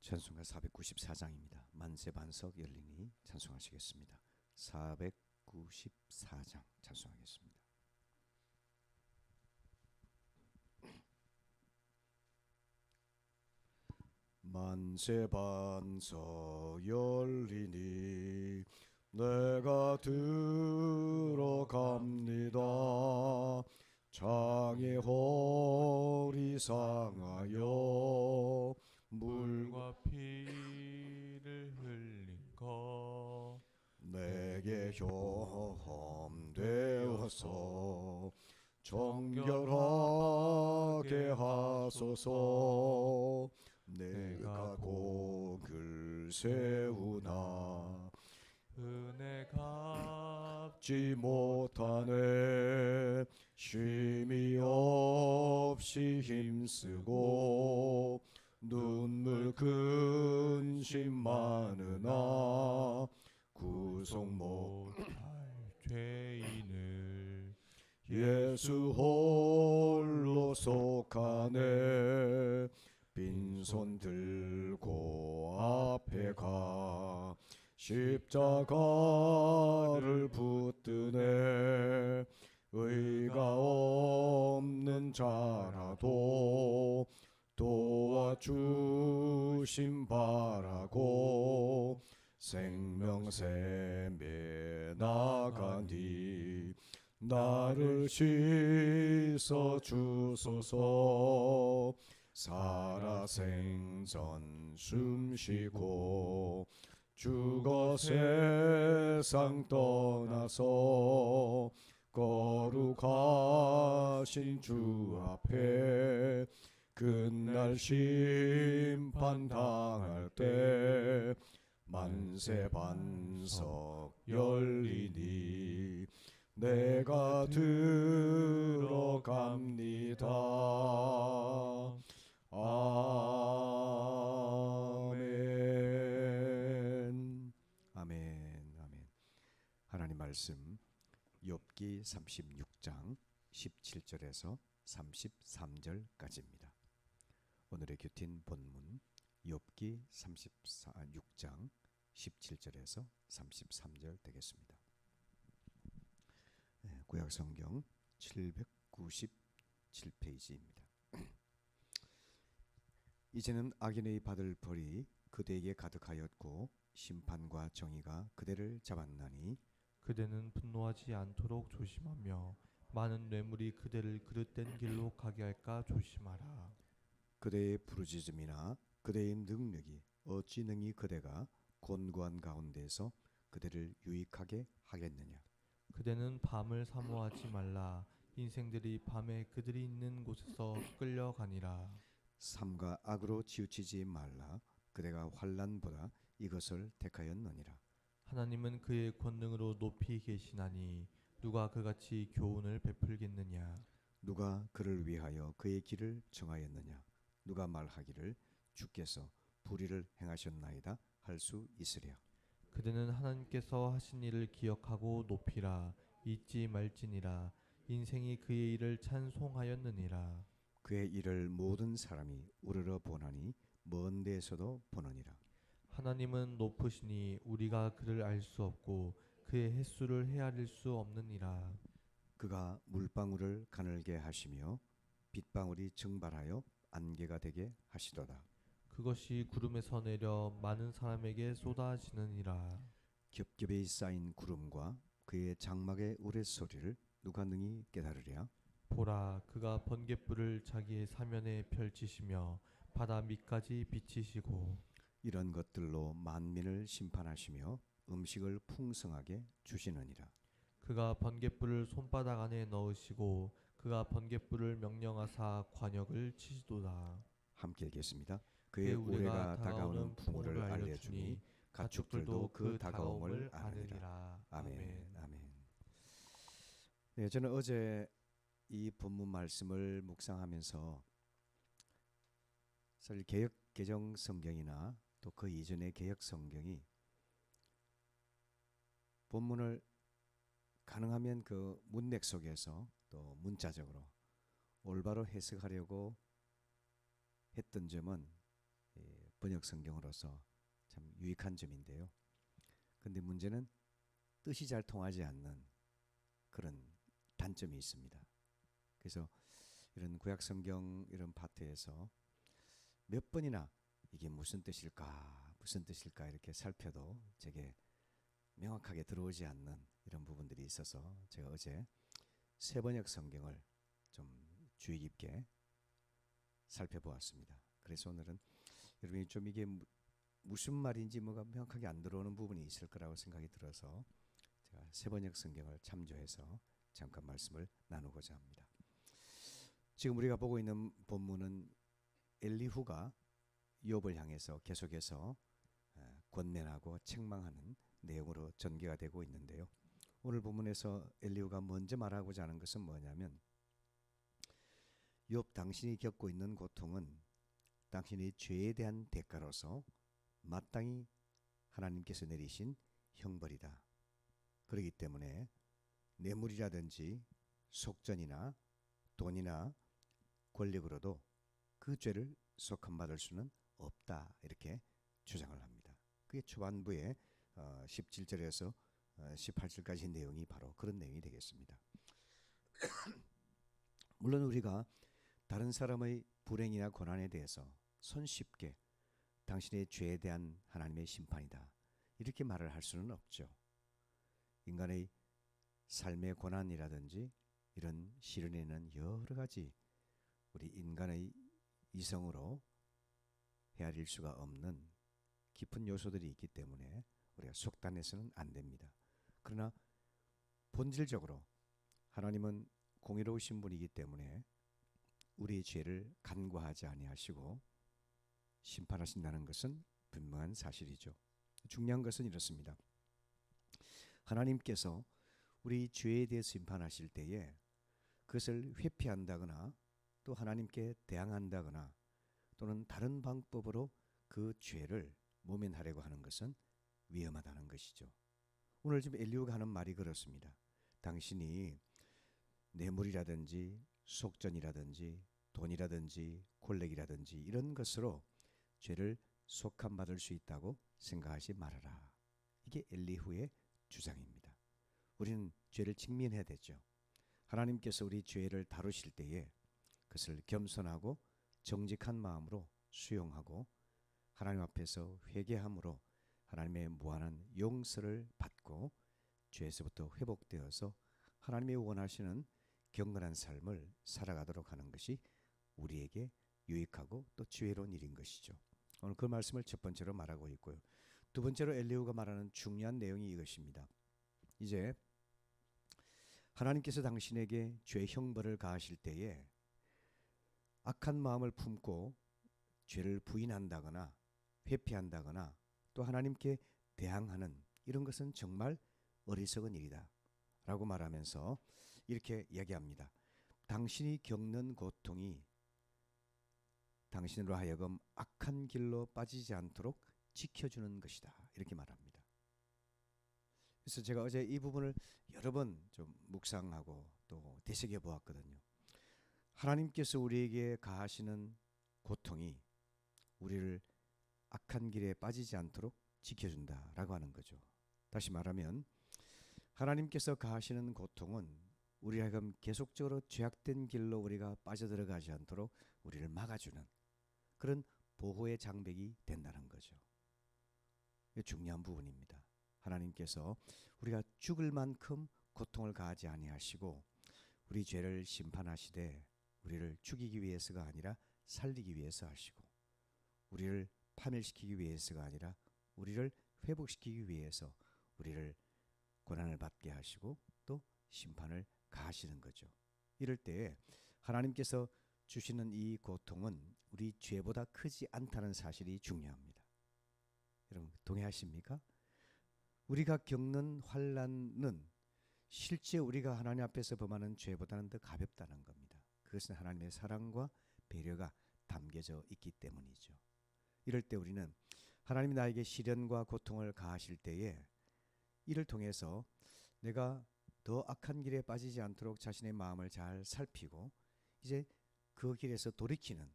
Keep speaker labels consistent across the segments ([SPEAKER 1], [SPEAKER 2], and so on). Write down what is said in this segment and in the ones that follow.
[SPEAKER 1] 찬송가 494장입니다. 만세 반석 열리니 찬송하시겠습니다. 494장 찬송하겠습니다. 만세 반석 열리니 내가 들어갑니다. 장의 허리 상하여
[SPEAKER 2] 물과 피를 흘린 것
[SPEAKER 1] 내게 경험되어서 정결하게 하소서. 내가 곡을 세우나
[SPEAKER 2] 은혜 갚지
[SPEAKER 1] 지 못하네. 쉼이 없이 힘쓰고 눈물 근심 많으나 구속
[SPEAKER 2] 못할 죄인을
[SPEAKER 1] 예수 홀로 속하네. 빈손 들고 앞에 가 십자가를 붙드네. 의가 없는 자라도 도와주심 바라고 생명샘에 나가니 나를 씻어 주소서. 살아 생전 숨쉬고 죽어 세상 떠나서 거룩하신 주 앞에 그날 심판 당할 때 만세 반석 열리니 내가 들어갑니다. 아멘. 아멘. 아멘. 하나님 말씀 욥기 36장 17절에서 33절까지입니다. 오늘의 큐틴 본문 욥기 36장 17절에서 33절 되겠습니다. 구약 성경 797페이지입니다. 이제는 악인의 받을 벌이 그대에게 가득하였고 심판과 정의가 그대를 잡았나니
[SPEAKER 2] 그대는 분노하지 않도록 조심하며 많은 뇌물이 그대를 그릇된 길로 가게 할까 조심하라.
[SPEAKER 1] 그대의 부르짖음이나 그대의 능력이 어찌 능히 그대가 곤고한 가운데서 그대를 유익하게 하겠느냐.
[SPEAKER 2] 그대는 밤을 사모하지 말라. 인생들이 밤에 그들이 있는 곳에서 끌려가니라.
[SPEAKER 1] 삶과 악으로 치우치지 말라. 그대가 환난보다 이것을 택하였느니라.
[SPEAKER 2] 하나님은 그의 권능으로 높이 계시나니 누가 그같이 교훈을 베풀겠느냐.
[SPEAKER 1] 누가 그를 위하여 그의 길을 정하였느냐. 누가 말하기를 주께서 불의를 행하셨나이다 할 수 있으랴.
[SPEAKER 2] 그대는 하나님께서 하신 일을 기억하고 높이라. 잊지 말지니라. 인생이 그의 일을 찬송하였느니라.
[SPEAKER 1] 그의 일을 모든 사람이 우러러 보나니 먼 데에서도 보느니라.
[SPEAKER 2] 하나님은 높으시니 우리가 그를 알 수 없고 그의 횟수를 헤아릴 수 없느니라.
[SPEAKER 1] 그가 물방울을 가늘게 하시며 빗방울이 증발하여 안개가 되게 하시도다.
[SPEAKER 2] 그것이 구름에서 내려 많은 사람에게 쏟아지느니라.
[SPEAKER 1] 겹겹이 쌓인 구름과 그의 장막의 우레소리를 누가 능히 깨달으랴.
[SPEAKER 2] 보라, 그가 번갯불을 자기의 사면에 펼치시며 바다 밑까지 비치시고
[SPEAKER 1] 이런 것들로 만민을 심판하시며 음식을 풍성하게 주시느니라.
[SPEAKER 2] 그가 번갯불을 손바닥 안에 넣으시고 그가 번갯불을 명령하사 관역을 치시도다.
[SPEAKER 1] 함께 읽겠습니다. 그의 우레가 다가오는 풍우를 알려주니 가축들도 그 다가옴을 아느니라. 아멘. 아멘. 네, 저는 어제 이 본문 말씀을 묵상하면서 사실 개역 개정 성경이나 또 그 이전의 개역 성경이 본문을 가능하면 그 문맥 속에서 또 문자적으로 올바로 해석하려고 했던 점은 번역 성경으로서 참 유익한 점인데요. 근데 문제는 뜻이 잘 통하지 않는 그런 단점이 있습니다. 그래서 이런 구약 성경 이런 파트에서 몇 번이나 이게 무슨 뜻일까 이렇게 살펴도 제게 명확하게 들어오지 않는 이런 부분들이 있어서 제가 어제 세번역 성경을 좀 주의 깊게 살펴보았습니다. 그래서 오늘은 여러분이 좀 이게 무슨 말인지 뭐가 명확하게 안 들어오는 부분이 있을 거라고 생각이 들어서 제가 세번역 성경을 참조해서 잠깐 말씀을 나누고자 합니다. 지금 우리가 보고 있는 본문은 엘리후가 욥을 향해서 계속해서 권면하고 책망하는 내용으로 전개가 되고 있는데요. 오늘 본문에서 엘리후가 먼저 말하고자 하는 것은 뭐냐면 욥 당신이 겪고 있는 고통은 당신의 죄에 대한 대가로서 마땅히 하나님께서 내리신 형벌이다. 그렇기 때문에 뇌물이라든지 속전이나 돈이나 권력으로도 그 죄를 속함받을 수는 없다. 이렇게 주장을 합니다. 그게 초반부에 17절에서 18절까지 내용이 바로 그런 내용이 되겠습니다. 물론 우리가 다른 사람의 불행이나 고난에 대해서 손쉽게 당신의 죄에 대한 하나님의 심판이다 이렇게 말을 할 수는 없죠. 인간의 삶의 고난이라든지 이런 시련에는 여러 가지 우리 인간의 이성으로 헤아릴 수가 없는 깊은 요소들이 있기 때문에 우리가 속단해서는 안 됩니다. 그러나 본질적으로 하나님은 공의로우신 분이기 때문에 우리의 죄를 간과하지 아니하시고 심판하신다는 것은 분명한 사실이죠. 중요한 것은 이렇습니다. 하나님께서 우리 죄에 대해 심판하실 때에 그것을 회피한다거나 또 하나님께 대항한다거나 또는 다른 방법으로 그 죄를 모면하려고 하는 것은 위험하다는 것이죠. 오늘 지금 엘리후가 하는 말이 그렇습니다. 당신이 뇌물이라든지 속전이라든지 돈이라든지 권력이라든지 이런 것으로 죄를 속함받을 수 있다고 생각하지 말아라. 이게 엘리후의 주장입니다. 우리는 죄를 직면해야 되죠. 하나님께서 우리 죄를 다루실 때에 그것을 겸손하고 정직한 마음으로 수용하고 하나님 앞에서 회개함으로 하나님의 무한한 용서를 받고 죄에서부터 회복되어서 하나님이 원하시는 경건한 삶을 살아가도록 하는 것이 우리에게 유익하고 또 지혜로운 일인 것이죠. 오늘 그 말씀을 첫 번째로 말하고 있고요. 두 번째로 엘리후가 말하는 중요한 내용이 이것입니다. 이제 하나님께서 당신에게 죄 형벌을 가하실 때에 악한 마음을 품고 죄를 부인한다거나 회피한다거나 또 하나님께 대항하는 이런 것은 정말 어리석은 일이다 라고 말하면서 이렇게 이야기합니다. 당신이 겪는 고통이 당신으로 하여금 악한 길로 빠지지 않도록 지켜주는 것이다 이렇게 말합니다. 그래서 제가 어제 이 부분을 여러 번 좀 묵상하고 또 되새겨 보았거든요. 하나님께서 우리에게 가하시는 고통이 우리를 악한 길에 빠지지 않도록 지켜준다라고 하는 거죠. 다시 말하면 하나님께서 가하시는 고통은 우리 하여금 계속적으로 죄악된 길로 우리가 빠져들어가지 않도록 우리를 막아주는 그런 보호의 장벽이 된다는 거죠. 이게 중요한 부분입니다. 하나님께서 우리가 죽을 만큼 고통을 가하지 아니하시고 우리 죄를 심판하시되 우리를 죽이기 위해서가 아니라 살리기 위해서 하시고 우리를 파멸시키기 위해서가 아니라 우리를 회복시키기 위해서 우리를 고난을 받게 하시고 또 심판을 가하시는 거죠. 이럴 때 하나님께서 주시는 이 고통은 우리 죄보다 크지 않다는 사실이 중요합니다. 여러분 동의하십니까? 우리가 겪는 환난은 실제 우리가 하나님 앞에서 범하는 죄보다는 더 가볍다는 겁니다. 그것은 하나님의 사랑과 배려가 담겨져 있기 때문이죠. 이럴 때 우리는 하나님이 나에게 시련과 고통을 가하실 때에 이를 통해서 내가 더 악한 길에 빠지지 않도록 자신의 마음을 잘 살피고 이제 그 길에서 돌이키는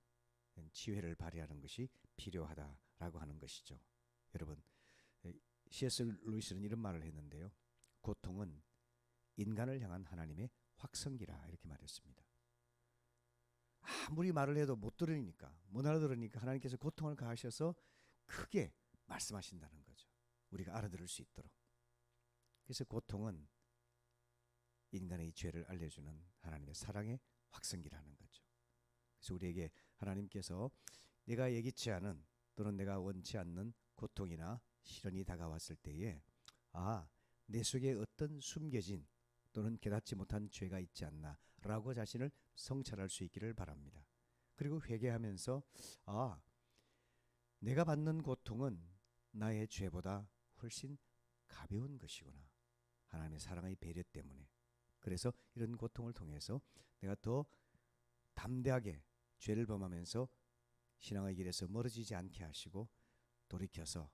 [SPEAKER 1] 지혜를 발휘하는 것이 필요하다라고 라고 하는 것이죠. 여러분, C.S. 루이스는 이런 말을 했는데요. 고통은 인간을 향한 하나님의 확성기라 이렇게 말했습니다. 아무리 말을 해도 못 들으니까, 못 알아들으니까 하나님께서 고통을 가하셔서 크게 말씀하신다는 거죠. 우리가 알아들을 수 있도록. 그래서 고통은 인간의 죄를 알려주는 하나님의 사랑의 확성기라는 거죠. 그래서 우리에게 하나님께서 내가 예기치 않은 또는 내가 원치 않는 고통이나 시련이 다가왔을 때에 내 속에 어떤 숨겨진 또는 깨닫지 못한 죄가 있지 않나 라고 자신을 성찰할 수 있기를 바랍니다. 그리고 회개하면서 내가 받는 고통은 나의 죄보다 훨씬 가벼운 것이구나. 하나님의 사랑의 배려 때문에. 그래서 이런 고통을 통해서 내가 더 담대하게 죄를 범하면서 신앙의 길에서 멀어지지 않게 하시고 돌이켜서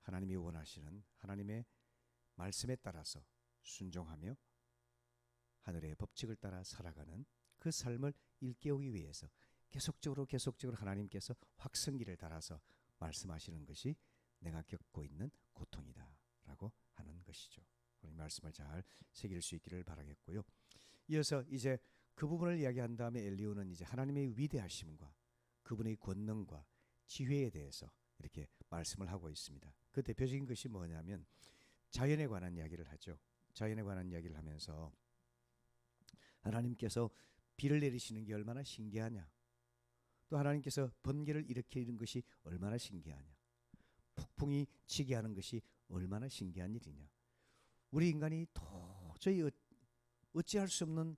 [SPEAKER 1] 하나님이 원하시는 하나님의 말씀에 따라서 순종하며 하늘의 법칙을 따라 살아가는 그 삶을 일깨우기 위해서 계속적으로 하나님께서 확성기를 달아서 말씀하시는 것이 내가 겪고 있는 고통이다 라고 하는 것이죠. 이 말씀을 잘 새길 수 있기를 바라겠고요. 이어서 이제 그 부분을 이야기한 다음에 엘리후는 이제 하나님의 위대하심과 그분의 권능과 지혜에 대해서 이렇게 말씀을 하고 있습니다. 그 대표적인 것이 뭐냐면 자연에 관한 이야기를 하죠. 자연에 관한 이야기를 하면서 하나님께서 비를 내리시는 게 얼마나 신기하냐. 또 하나님께서 번개를 일으키는 것이 얼마나 신기하냐. 폭풍이 치게 하는 것이 얼마나 신기한 일이냐. 우리 인간이 도저히 어찌할 수 없는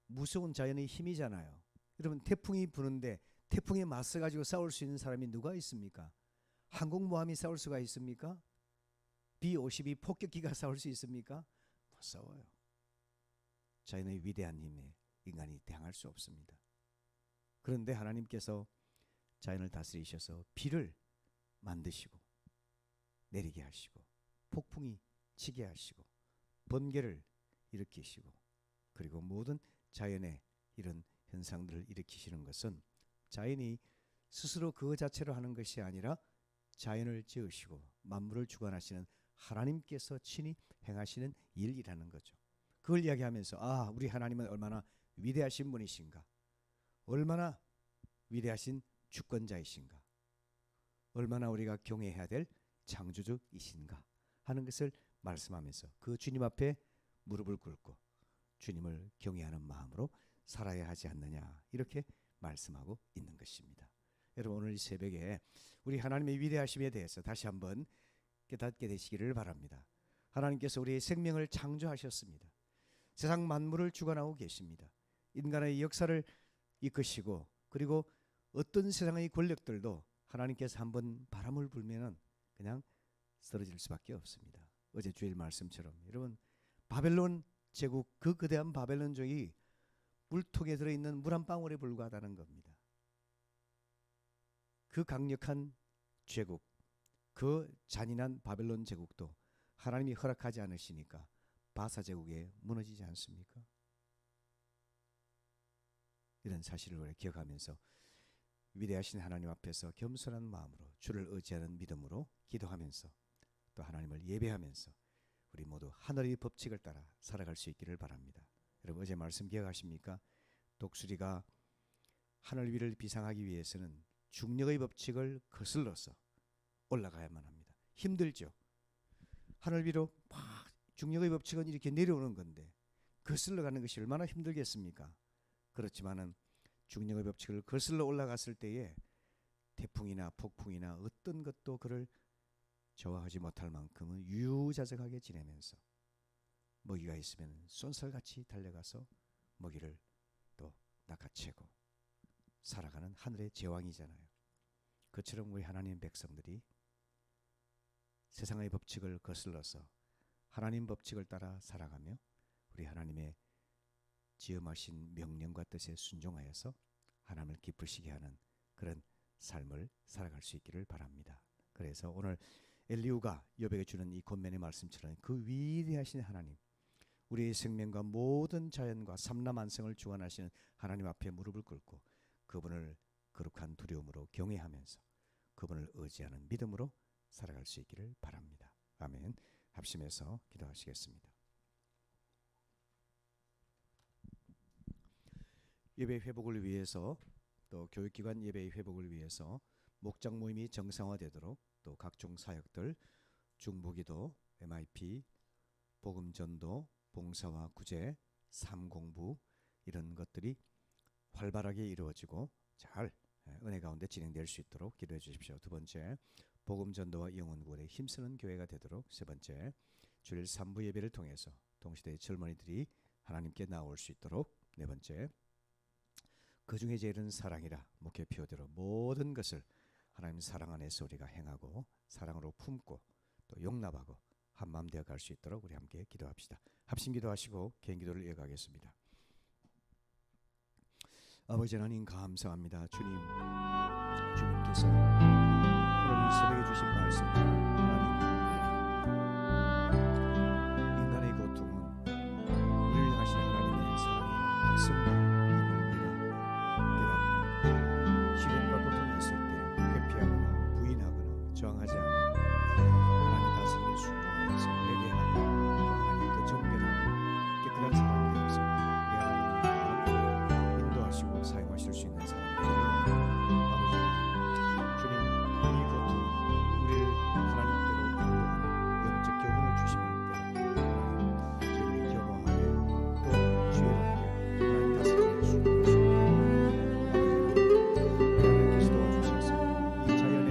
[SPEAKER 1] 무서운 자연의 힘이잖아요. 여러분 태풍이 부는데 태풍에 맞서 가지고 싸울 수 있는 사람이 누가 있습니까? 항공모함이 싸울 수가 있습니까? B-52 폭격기가 싸울 수 있습니까? 못 싸워요. 자연의 위대한 힘에 인간이 대항할 수 없습니다. 그런데 하나님께서 자연을 다스리셔서 비를 만드시고 내리게 하시고 폭풍이 치게 하시고 번개를 일으키시고 그리고 모든 자연의 이런 현상들을 일으키시는 것은 자연이 스스로 그 자체로 하는 것이 아니라 자연을 지으시고 만물을 주관하시는 하나님께서 친히 행하시는 일이라는 거죠. 그걸 이야기하면서 우리 하나님은 얼마나 위대하신 분이신가, 얼마나 위대하신 주권자이신가, 얼마나 우리가 경외해야 될 창조주이신가 하는 것을 말씀하면서 그 주님 앞에 무릎을 꿇고 주님을 경외하는 마음으로 살아야 하지 않느냐 이렇게 말씀하고 있는 것입니다. 여러분 오늘 이 새벽에 우리 하나님의 위대하심에 대해서 다시 한번 깨닫게 되시기를 바랍니다. 하나님께서 우리의 생명을 창조하셨습니다. 세상 만물을 주관하고 계십니다. 인간의 역사를 이끄시고 그리고 어떤 세상의 권력들도 하나님께서 한번 바람을 불면은 그냥 쓰러질 수밖에 없습니다. 어제 주일 말씀처럼 여러분 바벨론 제국 그 거대한 바벨론족이 물통에 들어있는 물 한 방울에 불과하다는 겁니다. 그 강력한 제국 그 잔인한 바벨론 제국도 하나님이 허락하지 않으시니까 바사 제국에 무너지지 않습니까? 이런 사실을 우리 기억하면서 위대하신 하나님 앞에서 겸손한 마음으로 주를 의지하는 믿음으로 기도하면서 또 하나님을 예배하면서 우리 모두 하늘의 법칙을 따라 살아갈 수 있기를 바랍니다. 여러분 어제 말씀 기억하십니까? 독수리가 하늘 위를 비상하기 위해서는 중력의 법칙을 거슬러서 올라가야만 합니다. 힘들죠. 하늘 위로 막 중력의 법칙은 이렇게 내려오는 건데 거슬러 가는 것이 얼마나 힘들겠습니까? 그렇지만은 중력의 법칙을 거슬러 올라갔을 때에 태풍이나 폭풍이나 어떤 것도 그를 저항하지 못할 만큼은 유유자적하게 지내면서 먹이가 있으면 쏜살같이 달려가서 먹이를 또 낚아채고 살아가는 하늘의 제왕이잖아요. 그처럼 우리 하나님의 백성들이 세상의 법칙을 거슬러서 하나님 법칙을 따라 살아가며 우리 하나님의 지음하신 명령과 뜻에 순종하여서 하나님을 기쁘시게 하는 그런 삶을 살아갈 수 있기를 바랍니다. 그래서 오늘 엘리후가 욥에게 주는 이 권면의 말씀처럼 그 위대하신 하나님, 우리의 생명과 모든 자연과 삼라만성을 주관하시는 하나님 앞에 무릎을 꿇고 그분을 거룩한 두려움으로 경외하면서 그 주님 앞에 그분을 의지하는 믿음으로 살아갈 수 있기를 바랍니다. 아멘. 합심해서 기도하시겠습니다. 예배 회복을 위해서 또 교육기관 예배 회복을 위해서 목장 모임이 정상화되도록 또 각종 사역들 중보기도, MIP, 복음전도, 봉사와 구제, 삶공부 이런 것들이 활발하게 이루어지고 잘 은혜 가운데 진행될 수 있도록 기도해 주십시오. 두 번째, 복음전도와 영혼구원에 힘쓰는 교회가 되도록. 세 번째, 주일 3부 예배를 통해서 동시대의 젊은이들이 하나님께 나올 수 있도록. 네 번째, 그 중에 제일은 사랑이라 목회표대로 모든 것을 하나님 사랑 안에서 우리가 행하고 사랑으로 품고 또 용납하고 한마음 되어 갈 수 있도록 우리 함께 기도합시다. 합심 기도하시고 개인 기도를 이어가겠습니다. 아버지 하나님 감사합니다. 주님께서 오늘 이 새벽에 주신 말씀 하나님 인간의 고통은 우리를 향하신 하나님의 사랑의 확성임을 우리가 깨닫고 시련과 고통이 있을 때 회피하거나 부인하거나 저항하지 않아 하나님 다스림에 순종하여서 회개하고 또 하나님께 정결하고 깨끗한 사람이 되어서 우리 하나님이 인도하시고 사용하실 수 있는 사람이 되기를 아버지 주님 이 고통은 우리를 하나님께로 인도하는 영적 교훈을 주심을 깨닫고 저희를 겸허하게 또 지혜롭게 하나님 다스림에 순종할 수 있도록 아버지 하나님께서 도와주셔서 이 자연의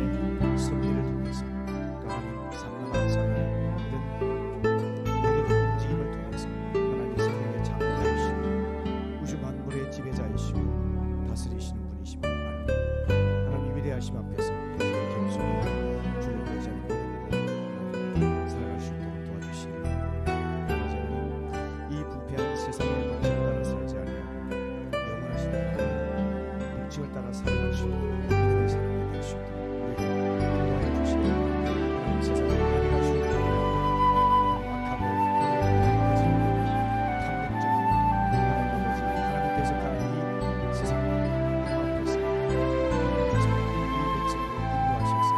[SPEAKER 1] 섭리를 통해서 또 하나님 상남한상의 이런 모든 움직임을 통해서 하나님 생명의 창조자이시고 우주 만물의 지배자이시고 다스리시는 분이심을 알고 하나님 위대하심 앞에서 겸손히 주를 의지하는 믿음으로 살아갈 수 있도록 도와주시기를 바랍니다. 하나님 이 부패한 세상의 방식을 따라 살지 아니하고 영원하신 하나님의 법칙을 따라 살아갈 수 있는 믿음의 사람이 될 수 있도록 우리를 도와주시기를 바랍니다. 하나님 세상을 가져갈 수 있도록 악하고 거짓말하고 탐욕적인 하나님 아버지 하나님께서 가는 이 세상 앞에서 하나님께서 이 백성을 인도하셔서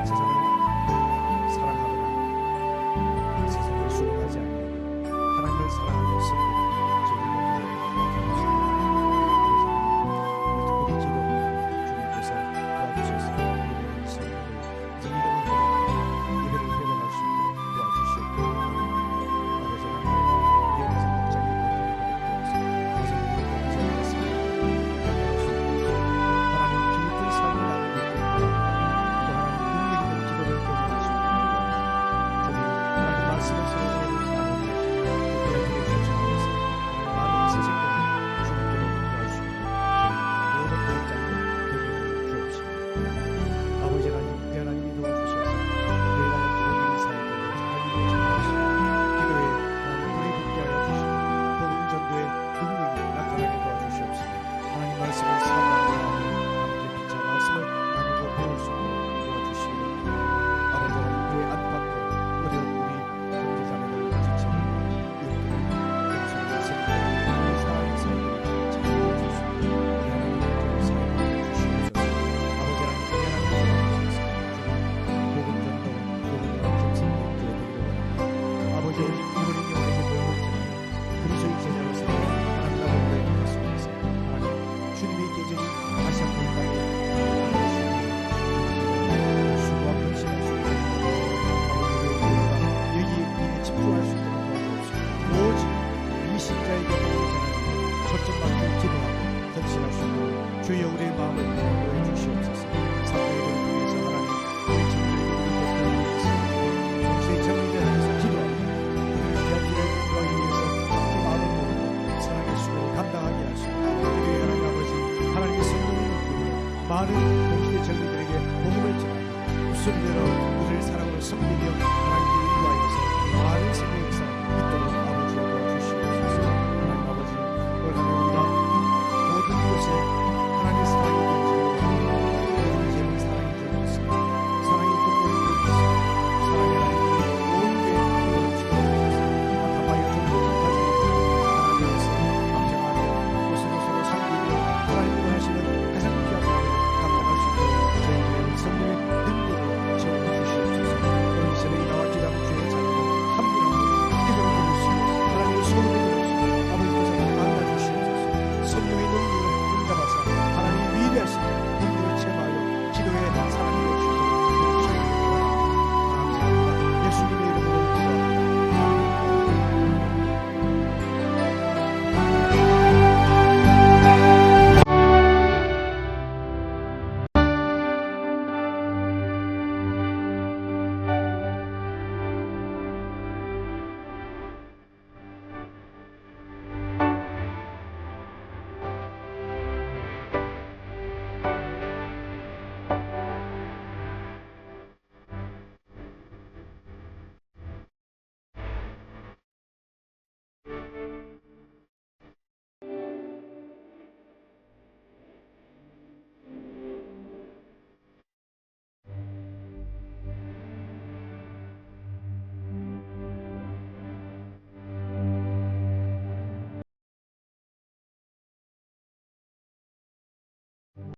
[SPEAKER 1] 세상을 사랑하거나 세상을 수용하지 않는 하나님을 사랑하는 성도들 저희 모두를 도와주시옵소서. 우리 특별히 기도합니다. 주님께서 도와주셔서 우리의 성도들 이름을 회복하고 예배를 회복할 수 있도록 도와주시옵고 아버지 하나님 우리의 가정 목장이 되어서 가정의 목장에서 살아갈 수 있도록 하나님 깊은 삶을 나누고 있도록 또 하나님 능력 있는 기도를 경험할 수 있도록 주님 하나님 말씀을 서로 나누며 또 배우들을 조청하면서 많은 세상들을 주님께로 인도할 수 있도록 저희 모든 목장들 되게 주옵시고 아버지 하나님 우리 하나님이 도와주셔서 저희가 기도드린 사역들을 잘 이루어지게 기도에 하나님 불이 붙게 하여 주시고 복음 전도의 능력이 나타나게 도와주시옵시고 하나님 말씀을 사모하고 함께 피차 말씀을 나누고 배울 수 있도록 도와주시기를 아버지 하나님 우리의 안팎에 어려운 우리 형제자매들 지체들 이웃들 영성의 생들 우리 사랑의 사역들을 잘 이루어질 수 있도록 우리 하나님께로 사용하여 주시옵소서. 아버지 하나님 우리 하나님께로 주셔서 복음 전도 복음의 중심된 교회 되기를 원합니다. 아버지 오직 이번에 영원의 행복을 전하며 그리스도의 제자로 살아 하나님 나라를 회복할 수 있어서 하나님 주님의 계절이 다시 한번 땅에 수고와 헌신할 수 있도록 아버지 우리가 여기에 집중할 수 있도록 도와주옵시고 오직 이 신자의 병을 전하며 초점 맞춰 기도하고 헌신할 수 있도록 주여 우리의 마음을 보여 주시옵소서. 사도의 병을 통해서 하나님 우리 친구들에게 우리 위해서 동시에 정리자에서 기도하고 우리의 귀한 길을 인도하기 위해서 함께 마음을 모으고 사랑의 수고를 감당하게 하시고 우리의 하나님 아버지 하나님의 성령을 부르며 많은 동시대 젊은이들에게 복음을 전하고 웃음대로 우리를 사랑으로 섬기며